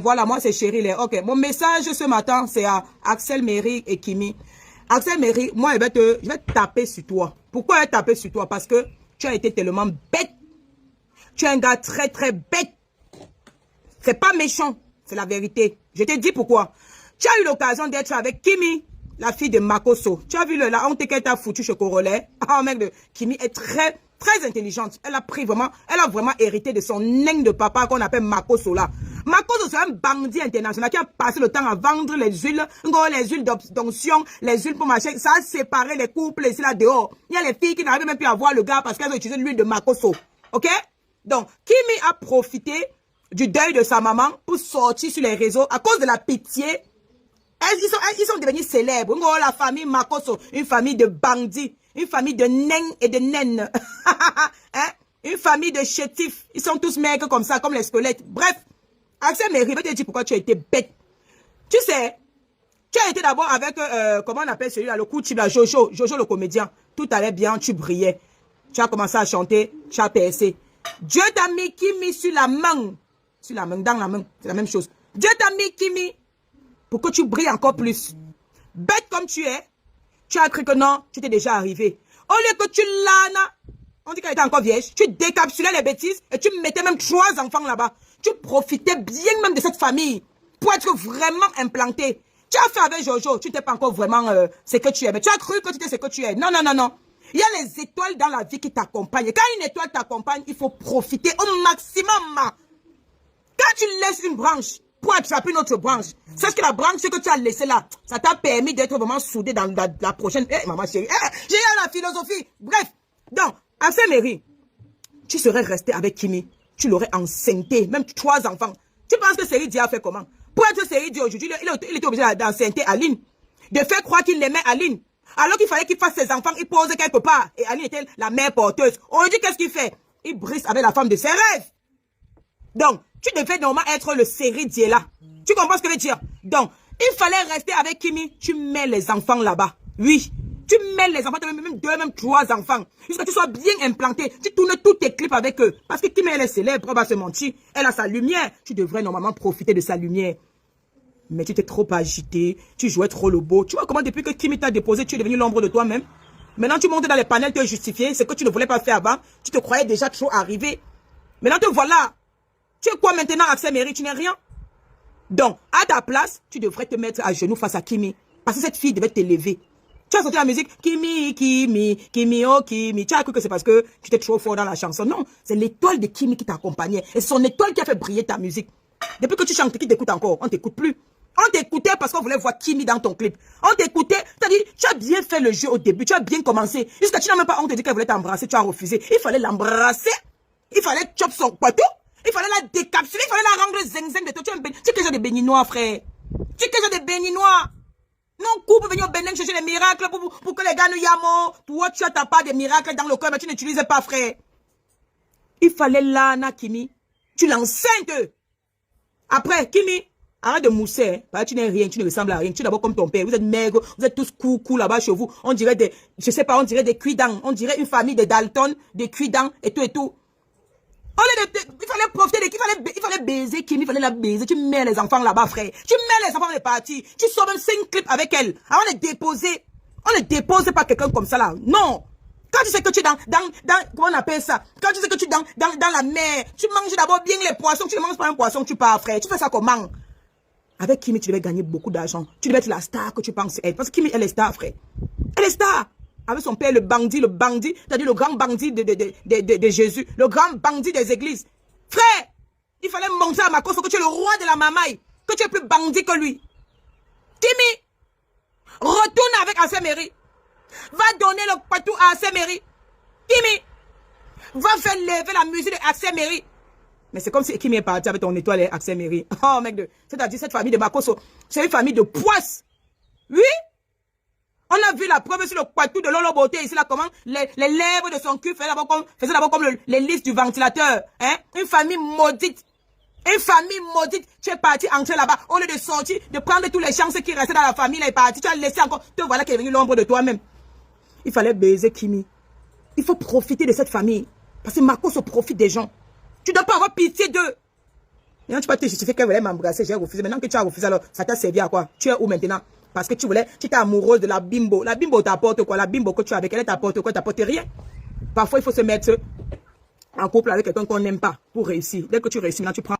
Voilà, moi c'est Chérie là. Ok, mon message ce matin, c'est à Axel Méry et Kimi. Axel Méry, moi je vais te taper sur toi. Pourquoi je vais taper sur toi? Parce que tu as été tellement bête. Tu es un gars très très bête. C'est pas méchant, c'est la vérité. Je te dis pourquoi. Tu as eu l'occasion d'être avec Kimi, la fille de Makoso. Tu as vu la honte qu'elle t'a foutu chez Corolet. Ah, mec de Kimi est très très intelligente. Elle a vraiment hérité de son nain de papa qu'on appelle Makoso là. Makoso, c'est un bandit international qui a passé le temps à vendre les huiles d'onction, les huiles pour marcher. Ça a séparé les couples ici là dehors. Il y a les filles qui n'arrivent même plus à voir le gars parce qu'elles ont utilisé l'huile de Makoso. Ok? Donc, Kimi a profité du deuil de sa maman pour sortir sur les réseaux à cause de la pitié. Ils sont devenus célèbres. La famille Makoso, une famille de bandits, une famille de nains et de naines. Hein? Une famille de chétifs. Ils sont tous maigres comme ça, comme les squelettes. Bref, Axel Méry, je vais te dire pourquoi tu as été bête. Tu sais, tu as été d'abord avec, comment on appelle celui-là, le coup de là, Jojo le comédien. Tout allait bien, tu brillais. Tu as commencé à chanter, tu as percé. Dieu t'a mis Kimi sur la main. Sur la main, dans la main, c'est la même chose. Dieu t'a mis Kimi pour que tu brilles encore plus. Bête comme tu es, tu as cru que non, tu t'es déjà arrivé. Au lieu que tu l'ana, on dit qu'elle était encore vierge, tu décapsulais les bêtises et tu mettais même 3 enfants là-bas. Tu profitais bien même de cette famille pour être vraiment implanté. Tu as fait avec Jojo, tu n'étais pas encore vraiment ce que tu es. Mais tu as cru que tu étais ce que tu es. Non, non, non, non. Il y a les étoiles dans la vie qui t'accompagnent. Quand une étoile t'accompagne, il faut profiter au maximum. Quand tu laisses une branche pour attraper une autre branche, c'est ce que la branche que tu as laissée là, ça t'a permis d'être vraiment soudé dans la prochaine... maman chérie, j'ai la philosophie. Bref, donc, Axel Méry, tu serais resté avec Kimi. Tu l'aurais enceinté, même 3 enfants. Tu penses que Seri Dia a fait comment? Pour être Seri Dia aujourd'hui, il était obligé d'enceinte Aline. De faire croire qu'il aimait Aline. Alors qu'il fallait qu'il fasse ses enfants, il pose quelque part. Et Aline était la mère porteuse. Aujourd'hui, qu'est-ce qu'il fait? Il brise avec la femme de ses rêves. Donc, tu devais normalement être le Seri Dia là. Tu comprends ce que je veux dire? Donc, il fallait rester avec Kimi. Tu mets les enfants là-bas. Oui. Tu mets les enfants, même 2, même 3 enfants. Jusqu'à ce que tu sois bien implanté. Tu tournes tous tes clips avec eux. Parce que Kimi, elle est célèbre, on va se mentir. Elle a sa lumière. Tu devrais normalement profiter de sa lumière. Mais tu t'es trop agité. Tu jouais trop le beau. Tu vois comment depuis que Kimi t'a déposé, tu es devenu l'ombre de toi-même. Maintenant, tu montes dans les panels te justifier. Ce que tu ne voulais pas faire avant. Tu te croyais déjà trop arrivé. Maintenant, te voilà. Tu es quoi maintenant, Axel Méry? Tu n'es rien. Donc, à ta place, tu devrais te mettre à genoux face à Kimi. Parce que cette fille devait t'élever. Tu as sorti la musique, Kimi, Kimi, Kimi, oh Kimi. Tu as cru que c'est parce que tu étais trop fort dans la chanson. Non, c'est l'étoile de Kimi qui t'accompagnait. Et c'est son étoile qui a fait briller ta musique. Depuis que tu chantes, qui t'écoute encore? On t'écoute plus. On t'écoutait parce qu'on voulait voir Kimi dans ton clip. On t'écoutait, t'as dit, tu as bien fait le jeu au début, tu as bien commencé. Jusqu'à tu n'as même pas, on te dit qu'elle voulait t'embrasser, tu as refusé. Il fallait l'embrasser. Il fallait chop son poteau. Il fallait la décapsuler, il fallait la rendre zing-zing de toi. Tu es quel genre de béninois, frère? Tu es quel genre de béninois? Non, coupe venir au Bénin chercher des miracles pour que les gars nous yamo. Toi, tu as ta part des miracles dans le cœur, mais tu n'utilises pas, frère. Il fallait l'ana, Kimi. Tu l'enceintes. Après, Kimi, arrête de mousser. Hein. Tu n'es rien, tu ne ressembles à rien. Tu es d'abord comme ton père. Vous êtes maigre, vous êtes tous coucou là-bas chez vous. On dirait des, je sais pas, on dirait des cuidants. On dirait une famille de Dalton, des cuidants et tout et tout. Il fallait profiter il fallait baiser Kimi, il fallait la baiser. Tu mets les enfants là-bas, frère. Tu mets les enfants dans les parties. Tu sors même 5 clips avec elle. Avant de les déposer. On ne dépose pas quelqu'un comme ça là. Non. Quand tu sais que tu es dans, comment on appelle ça? Quand tu sais que tu es dans la mer, tu manges d'abord bien les poissons. Tu ne manges pas un poisson, tu pars, frère. Tu fais ça comment? Avec Kimi, tu devais gagner beaucoup d'argent. Tu devais être la star que tu penses être. Parce que Kimi, elle est star, frère. Elle est star. Avec son père, le bandit, c'est-à-dire le grand bandit de Jésus, le grand bandit des églises. Frère, il fallait montrer à Makoso que tu es le roi de la mamaille, que tu es plus bandit que lui. Kimi, retourne avec Axel Méry. Va donner le patou à Axel Méry. Kimi, va faire lever la musique de Axel Méry. Mais c'est comme si Kimi est parti avec ton étoile et Axel Méry. Oh, mec, c'est-à-dire cette famille de Makoso, c'est une famille de poisses. Oui? On a vu la preuve sur le patou de Lolo Beauté ici là, comment les lèvres de son cul faisaient d'abord comme les listes du ventilateur. Hein? Une famille maudite. Une famille maudite. Tu es parti entrer là-bas. Au lieu de sortir, de prendre tous les chances qui restaient dans la famille, là, est parti. Tu as laissé encore. Te voilà qui est venu l'ombre de toi-même. Il fallait baiser Kimi. Il faut profiter de cette famille. Parce que Marco se profite des gens. Tu ne dois pas avoir pitié d'eux. Maintenant, tu peux te justifier qu'elle voulait m'embrasser, j'ai refusé. Maintenant que tu as refusé, alors ça t'a servi à quoi? Tu es où maintenant? Parce que tu étais amoureuse de la bimbo. La bimbo t'apporte quoi? La bimbo que tu as avec elle t'apporte quoi? T'apporte rien. Parfois, il faut se mettre en couple avec quelqu'un qu'on n'aime pas pour réussir. Dès que tu réussis, maintenant tu prends